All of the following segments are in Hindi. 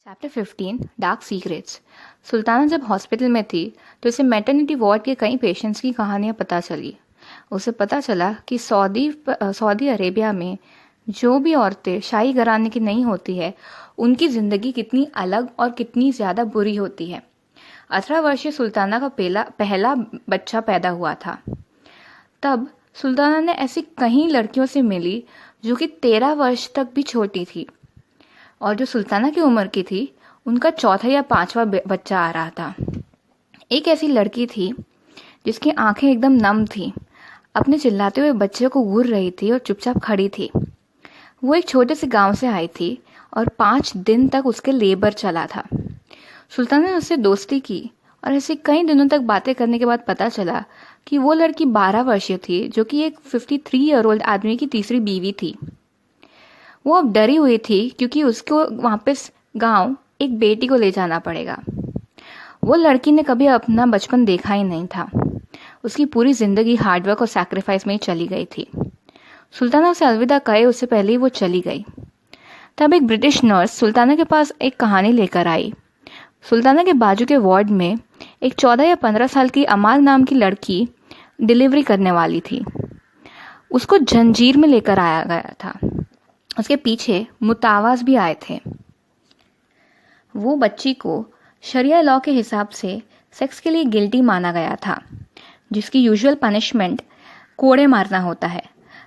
Chapter 15 dark secrets. सुल्ताना जब हॉस्पिटल में थी तो उसे मैटरनिटी वार्ड के कई पेशेंट्स की कहानियां पता चली। उसे पता चला कि सऊदी अरेबिया में जो भी औरतें शाही घराने की नहीं होती है उनकी ज़िंदगी कितनी अलग और कितनी ज़्यादा बुरी होती है। 18 वर्षीय सुल्ताना का पहला बच्चा पैदा हुआ था। तब सुल्ताना ने ऐसी कई लड़कियों से मिली जो कि 13 वर्ष तक भी छोटी थी, और जो सुल्ताना की उम्र की थी उनका चौथा या पांचवा बच्चा आ रहा था। एक ऐसी लड़की थी जिसकी आंखें एकदम नम थी, अपने चिल्लाते हुए बच्चे को घूर रही थी और चुपचाप खड़ी थी। वो एक छोटे से गांव से आई थी और 5 दिन तक उसके लेबर चला था। सुल्ताना ने उससे दोस्ती की और ऐसे कई दिनों तक बातें करने के बाद पता चला कि वो लड़की 12 वर्षीय थी, जो कि एक 53 ईयर ओल्ड आदमी की तीसरी बीवी थी। वो अब डरी हुई थी क्योंकि उसको वापस गांव एक बेटी को ले जाना पड़ेगा। वो लड़की ने कभी अपना बचपन देखा ही नहीं था। उसकी पूरी जिंदगी हार्डवर्क और सैक्रिफाइस में ही चली गई थी। सुल्ताना उसे अलविदा कहे उससे पहले ही वो चली गई। तब एक ब्रिटिश नर्स सुल्ताना के पास एक कहानी लेकर आई। सुल्ताना के बाजू के वार्ड में एक 14 या 15 साल की अमाल नाम की लड़की डिलीवरी करने वाली थी। उसको जंजीर में लेकर आया गया था। उसके पीछे मुतावाज भी आए थे। वो बच्ची को शरिया लॉ के हिसाब से सेक्स के लिए गिल्टी माना गया था, जिसकी यूजुअल पनिशमेंट कोड़े मारना होता है,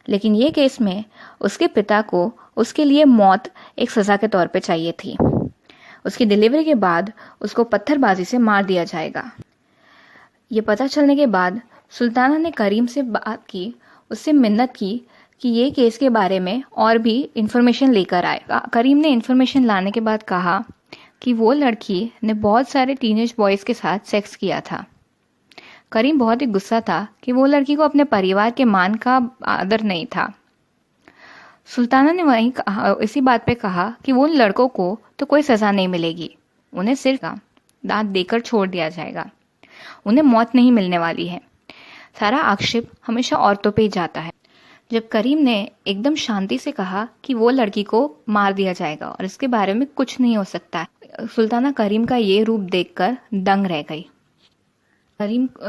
लेकिन ये केस में उसके पिता को उसके लिए मौत एक सज़ा के तौर पे चाहिए थी। उसकी डिलीवरी के बाद उसको पत्थरबाजी से मार दिया जाएगा। ये पता चलने के बाद सुल्ताना ने करीम से बात की, उससे मिन्नत की कि ये केस के बारे में और भी इन्फॉर्मेशन लेकर आए। करीम ने इन्फॉर्मेशन लाने के बाद कहा कि वो लड़की ने बहुत सारे टीनेज बॉयज़ के साथ सेक्स किया था। करीम बहुत ही गुस्सा था कि वो लड़की को अपने परिवार के मान का आदर नहीं था। सुल्ताना ने वहीं इसी बात पे कहा कि वो लड़कों को तो कोई सज़ा नहीं मिलेगी, उन्हें सिर्फ दांत देकर छोड़ दिया जाएगा, उन्हें मौत नहीं मिलने वाली है। सारा आक्षेप हमेशा औरतों पे ही जाता है। जब करीम ने एकदम शांति से कहा कि वो लड़की को मार दिया जाएगा और इसके बारे में कुछ नहीं हो सकता, सुल्ताना करीम का ये रूप देखकर दंग रह गई।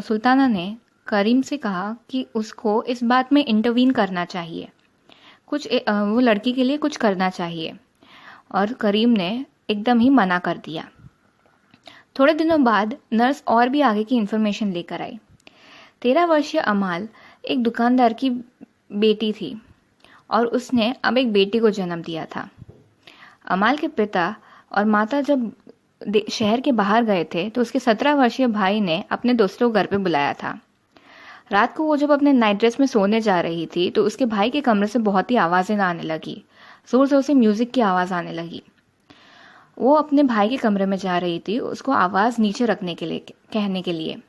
सुल्ताना ने करीम से कहा कि उसको इस बात में इंटरवीन करना चाहिए, वो लड़की के लिए कुछ करना चाहिए, और करीम ने एकदम ही मना कर दिया। थोड़े दिनों बाद नर्स और भी आगे की इन्फॉर्मेशन लेकर आई। 13 वर्षीय अमाल एक दुकानदार की बेटी थी और उसने अब एक बेटी को जन्म दिया था। अमाल के पिता और माता जब शहर के बाहर गए थे तो उसके 17 वर्षीय भाई ने अपने दोस्तों को घर पे बुलाया था। रात को वो जब अपने नाइट ड्रेस में सोने जा रही थी तो उसके भाई के कमरे से बहुत ही आवाज़ें आने लगी, ज़ोर ज़ोर से म्यूज़िक की आवाज़ आने लगी। वो अपने भाई के कमरे में जा रही थी उसको आवाज़ नीचे रखने के लिए कहने के लिए।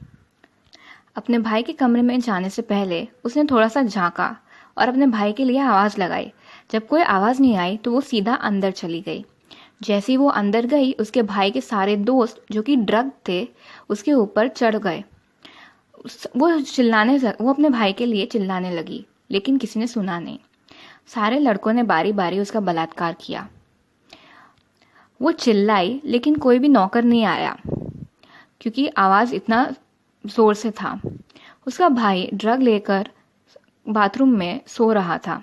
अपने भाई के कमरे में जाने से पहले उसने थोड़ा सा झांका और अपने भाई के लिए आवाज़ लगाई। जब कोई आवाज़ नहीं आई तो वो सीधा अंदर चली गई। जैसे ही वो अंदर गई उसके भाई के सारे दोस्त जो कि ड्रग थे उसके ऊपर चढ़ गए। वो अपने भाई के लिए चिल्लाने लगी, लेकिन किसी ने सुना नहीं। सारे लड़कों ने बारी बारी उसका बलात्कार किया। वो चिल्लाई लेकिन कोई भी नौकर नहीं आया क्योंकि आवाज़ इतना ज़ोर से था। उसका भाई ड्रग लेकर बाथरूम में सो रहा था।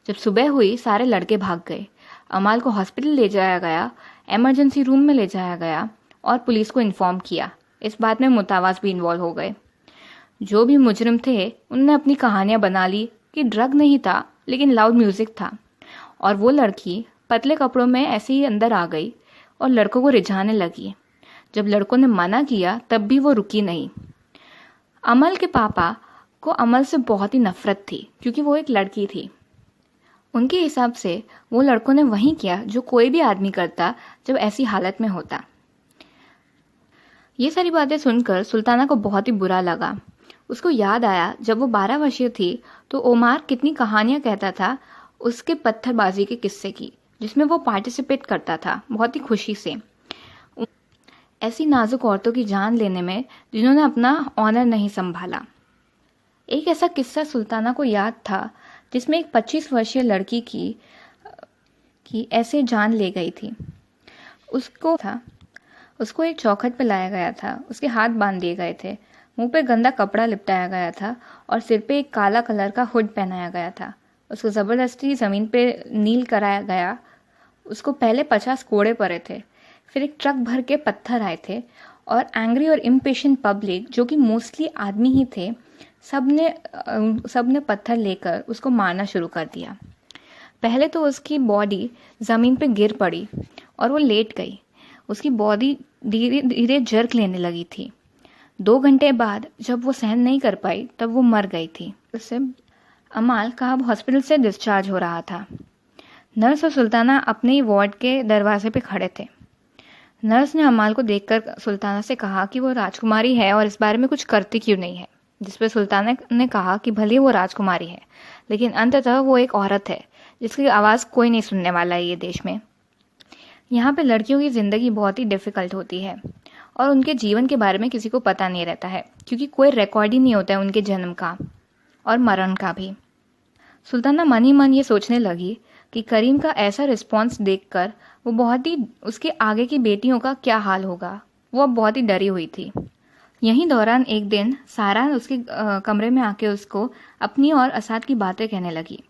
जब सुबह हुई सारे लड़के भाग गए। अमाल को हॉस्पिटल ले जाया गया, इमरजेंसी रूम में ले जाया गया और पुलिस को इन्फॉर्म किया। इस बात में मुतावाज भी इन्वॉल्व हो गए। जो भी मुजरिम थे उनने अपनी कहानियां बना ली कि ड्रग नहीं था लेकिन लाउड म्यूज़िक था, और वो लड़की पतले कपड़ों में ऐसे ही अंदर आ गई और लड़कों को रिझाने लगी। जब लड़कों ने मना किया तब भी वो रुकी नहीं। अमल के पापा को अमल से बहुत ही नफरत थी क्योंकि वो एक लड़की थी। उनके हिसाब से वो लड़कों ने वही किया जो कोई भी आदमी करता जब ऐसी हालत में होता। ये सारी बातें सुनकर सुल्ताना को बहुत ही बुरा लगा। उसको याद आया जब वो 12 वर्षीय थी तो ओमार कितनी कहानियां कहता था उसके पत्थरबाजी के किस्से की, जिसमें वो पार्टिसिपेट करता था बहुत ही खुशी से। ऐसी नाजुक औरतों की जान लेने में जिन्होंने अपना ऑनर नहीं संभाला। एक ऐसा किस्सा सुल्ताना को याद था जिसमें एक 25 वर्षीय लड़की की ऐसे जान ले गई थी। उसको एक चौखट पर लाया गया था, उसके हाथ बांध दिए गए थे, मुंह पे गंदा कपड़ा लिपटाया गया था और सिर पे एक काला कलर का हुड पहनाया गया था। उसको ज़बरदस्ती ज़मीन पे नील कराया गया। उसको पहले 50 कोड़े पड़े थे, फिर एक ट्रक भर के पत्थर आए थे और एंग्री और इम्पेशेंट पब्लिक, जो कि मोस्टली आदमी ही थे, सबने पत्थर लेकर उसको मारना शुरू कर दिया। पहले तो उसकी बॉडी ज़मीन पे गिर पड़ी और वो लेट गई। उसकी बॉडी धीरे धीरे जर्क लेने लगी थी। 2 घंटे बाद जब वो सहन नहीं कर पाई तब वो मर गई थी। उससे अमाल काब हॉस्पिटल से डिस्चार्ज हो रहा था। नर्स और सुल्ताना अपने ही वार्ड के दरवाजे पे खड़े थे। नर्स ने अमाल को देखकर सुल्ताना से कहा कि वो राजकुमारी है और इस बारे में कुछ करती क्यों नहीं है, जिस पे सुल्ताना ने कहा कि भले वो राजकुमारी है, लेकिन अंततः वो एक औरत है जिसकी आवाज़ कोई नहीं सुनने वाला है ये देश में। यहाँ पे लड़कियों की ज़िंदगी बहुत ही डिफ़िकल्ट होती है और उनके जीवन के बारे में किसी को पता नहीं रहता है, क्योंकि कोई रिकॉर्ड ही नहीं होता है उनके जन्म का और मरण का भी। सुल्ताना मन ही मन ये सोचने लगी कि करीम का ऐसा रिस्पॉन्स देखकर उसके आगे की बेटियों का क्या हाल होगा। वो अब बहुत ही डरी हुई थी। यहीं दौरान एक दिन सारा उसके कमरे में आके उसको अपनी और असाद की बातें कहने लगी।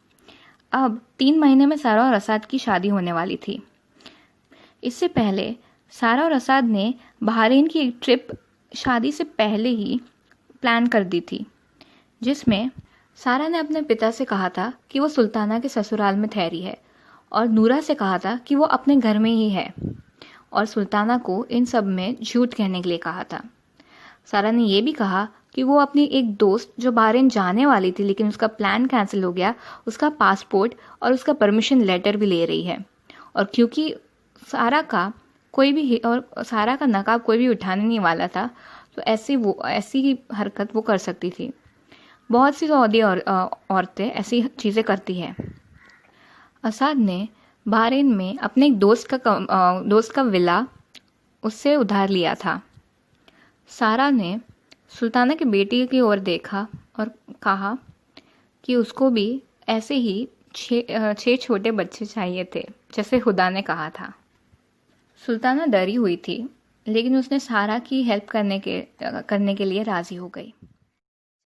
अब 3 महीने में सारा और असाद की शादी होने वाली थी। इससे पहले सारा और असाद ने बहरीन की एक ट्रिप शादी से पहले ही प्लान कर दी थी, जिसमें सारा ने अपने पिता से कहा था कि वो सुल्ताना के ससुराल में ठहरी है और नूरा से कहा था कि वो अपने घर में ही है, और सुल्ताना को इन सब में झूठ कहने के लिए कहा था। सारा ने यह भी कहा कि वो अपनी एक दोस्त जो बहरीन जाने वाली थी लेकिन उसका प्लान कैंसिल हो गया, उसका पासपोर्ट और उसका परमिशन लेटर भी ले रही है, और क्योंकि सारा का नकाब कोई भी उठाने नहीं वाला था, तो ऐसी हरकत वो कर सकती थी। बहुत सी सऊदी औरतें ऐसी चीज़ें करती हैं। असाद ने बहरीन में अपने एक दोस्त का विला उससे उधार लिया था। सारा ने सुल्ताना की बेटी की ओर देखा और कहा कि उसको भी ऐसे ही 6 छोटे बच्चे चाहिए थे, जैसे खुदा ने कहा था। सुल्ताना डरी हुई थी, लेकिन उसने सारा की हेल्प करने के लिए राज़ी हो गई।